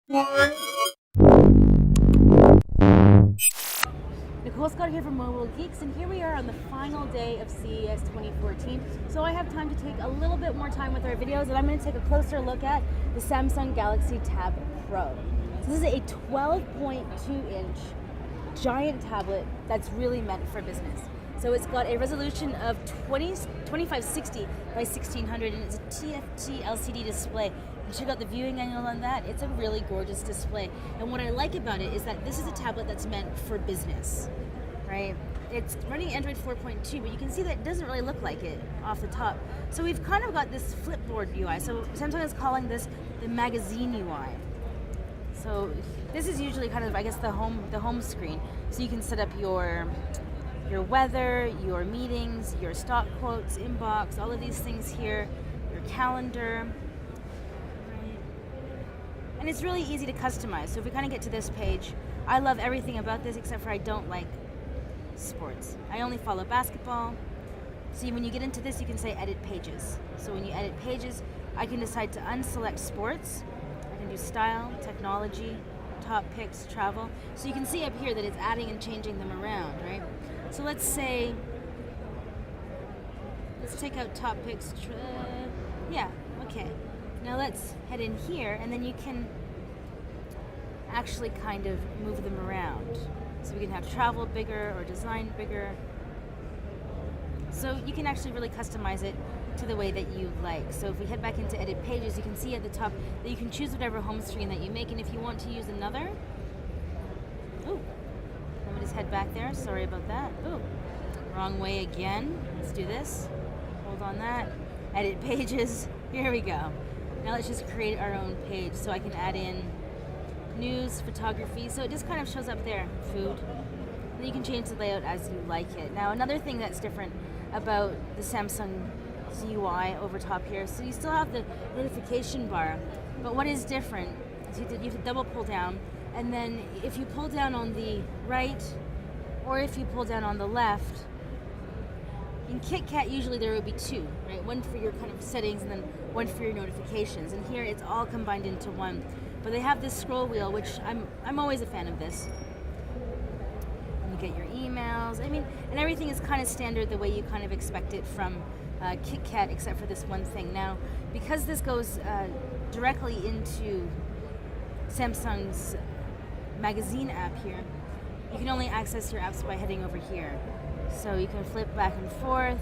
Nicole Scott here from Mobile Geeks, and here we are on the final day of CES 2014. So I have time to take a little bit more time with our videos, and I'm going to take a closer look at the Samsung Galaxy Tab Pro. So this is a 12.2-inch giant tablet that's really meant for business. So it's got a resolution of 2560 by 1600, and it's a TFT LCD display. And check out the viewing angle on that. It's a really gorgeous display. And what I like about it is that this is a tablet that's meant for business, right? It's running Android 4.2, but you can see that it doesn't really look like it off the top. So we've kind of got this flipboard UI. So Samsung is calling this the magazine UI. So this is usually kind of, I guess, the home screen. So you can set up your weather, your meetings, your stock quotes, inbox, all of these things here, your calendar. Right. And it's really easy to customize. So if we kind of get to this page, I love everything about this except for I don't like sports. I only follow basketball. See, when you get into this, you can say edit pages. So when you edit pages, I can decide to unselect sports. I can do style, technology, top picks, travel. So you can see up here that it's adding and changing them around, right? So let's say, let's take out top picks. Yeah, okay. Now let's head in here, and then you can actually kind of move them around. So we can have travel bigger or design bigger. So you can actually really customize it to the way that you like. So if we head back into edit pages, you can see at the top that you can choose whatever home screen that you make, and if you want to use another, let me just head back there. Sorry about that. Ooh, wrong way again. Let's do this. Hold on that. Edit pages. Here we go. Now let's just create our own page. So I can add in news, photography. So it just kind of shows up there. Food. And you can change the layout as you like it. Now another thing that's different about the Samsung UI over top here. So you still have the notification bar, but what is different is you have to double pull down, and then if you pull down on the right or if you pull down on the left, in KitKat usually there would be two, right? One for your kind of settings and then one for your notifications. And here it's all combined into one. But they have this scroll wheel, which I'm always a fan of this. And you get your emails. I mean, and everything is kind of standard the way you kind of expect it from KitKat, except for this one thing. Now, because this goes directly into Samsung's magazine app here, you can only access your apps by heading over here. So you can flip back and forth.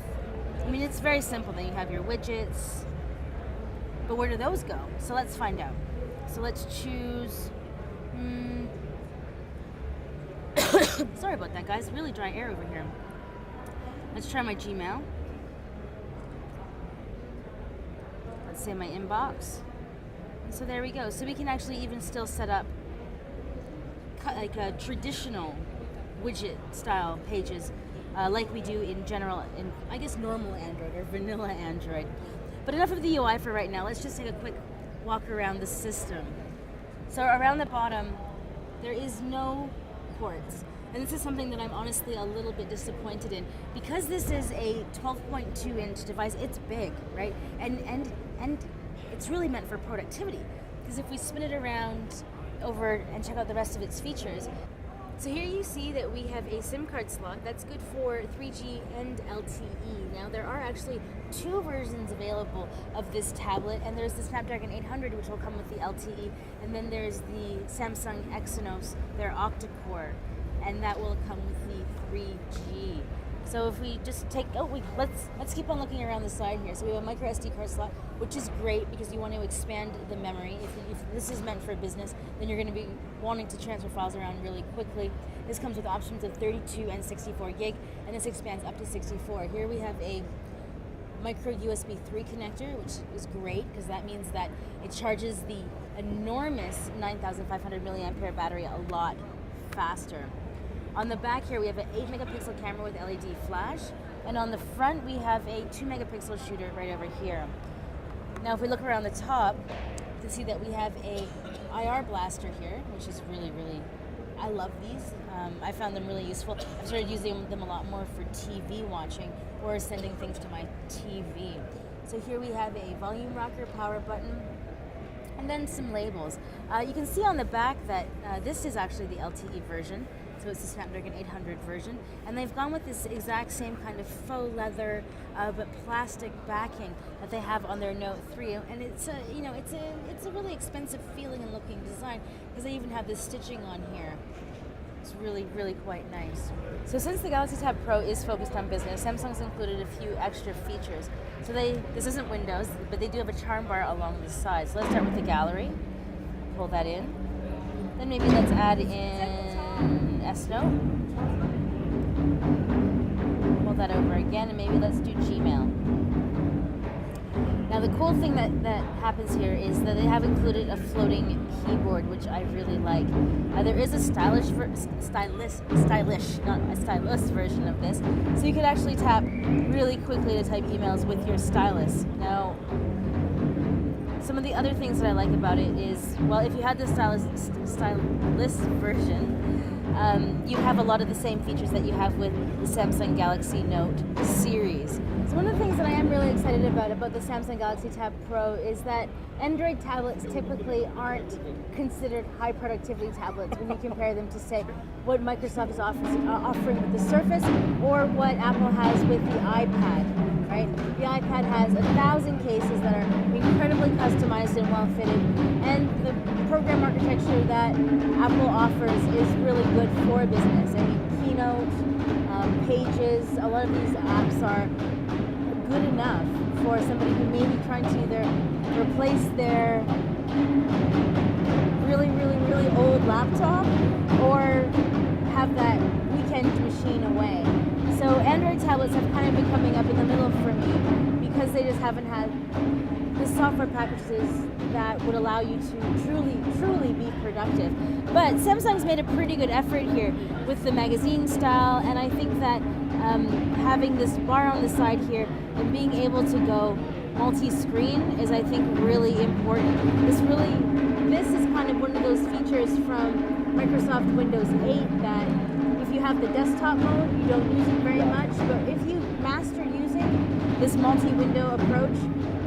I mean, it's very simple. Then you have your widgets. But where do those go? So let's find out. So let's choose... Sorry about that, guys. Really dry air over here. Let's try my Gmail. Let's say my inbox. And so there we go. So we can actually even still set up like a traditional widget style pages like we do in general, in I guess normal Android or vanilla Android. But enough of the UI for right now. Let's just take a quick walk around the system. So around the bottom, there is no ports. And this is something that I'm honestly a little bit disappointed in. Because this is a 12.2-inch device, it's big, right? And it's really meant for productivity. Because if we spin it around over and check out the rest of its features, so here you see that we have a SIM card slot that's good for 3G and LTE. Now there are actually two versions available of this tablet, and there's the Snapdragon 800, which will come with the LTE, and then there's the Samsung Exynos, their octa-core, and that will come with the 3G. So if we just take, let's keep on looking around the side here. So we have a micro SD card slot, which is great because you want to expand the memory. If this is meant for business, then you're going to be wanting to transfer files around really quickly. This comes with options of 32 and 64 gig, and this expands up to 64. Here we have a micro USB 3 connector, which is great because that means that it charges the enormous 9,500 milliampere battery a lot faster. On the back here, we have an 8-megapixel camera with LED flash, and on the front, we have a 2-megapixel shooter right over here. Now, if we look around the top, you can see that we have a IR blaster here, which is really, I love these. I found them really useful. I've started using them a lot more for TV watching or sending things to my TV. So here we have a volume rocker power button, And then some labels. You can see on the back that this is actually the LTE version, so it's the Snapdragon 800 version, and they've gone with this exact same kind of faux leather but plastic backing that they have on their Note 3, and it's a it's a really expensive feeling and looking design because they even have this stitching on here. It's really, really quite nice. So since the Galaxy Tab Pro is focused on business, Samsung's included a few extra features. So this isn't Windows, but they do have a charm bar along the side. So let's start with the gallery. Pull that in. Then maybe let's add in S Note. Pull that over again, and maybe let's do Gmail. Now the cool thing that happens here is that they have included a floating keyboard, which I really like. There is a stylish, not a stylus version of this, so you could actually tap really quickly to type emails with your stylus. Now, some of the other things that I like about it is, well, if you had the stylus version, you have a lot of the same features that you have with the Samsung Galaxy Note series. So one of the things that I am really excited about the Samsung Galaxy Tab Pro is that Android tablets typically aren't considered high productivity tablets when you compare them to, say, what Microsoft is offering with the Surface or what Apple has with the iPad, right? The iPad has 1,000 cases that are incredibly customized and well fitted, and the program architecture that Apple offers is really good for business. I mean, Keynote, Pages, a lot of these apps are good enough for somebody who may be trying to either replace their really, really, really old laptop or have that weekend machine away. So Android tablets have kind of been coming up in the middle for me because they just haven't had the software packages that would allow you to truly be productive. But Samsung's made a pretty good effort here with the magazine style, and I think that having this bar on the side here and being able to go multi-screen is, I think, really important. This is kind of one of those features from Microsoft Windows 8 that if you have the desktop mode, you don't use it very much, but if you master using this multi-window approach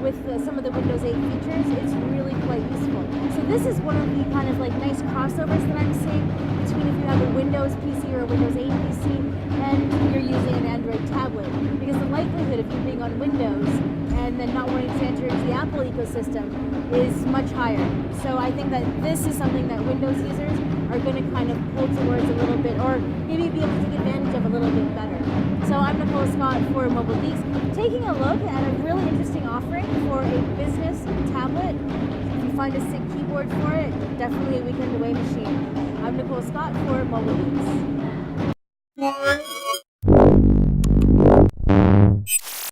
with some of the Windows 8 features, it's really quite useful. So this is one of the kind of like nice crossovers that I'm seeing between if you have a Windows PC or a Windows 8 PC and you're using an Android tablet, because the likelihood of you being on Windows and then not wanting to enter into the Apple ecosystem is much higher. So I think that this is something that Windows users are going to kind of pull towards a little bit, or maybe be able to take advantage of a little bit better. So I'm Nicole Scott for Mobile Geeks, taking a look at a really interesting offering for a business tablet. If you find a sick keyboard for it, definitely a weekend away machine. I'm Nicole Scott for Mobile Geeks.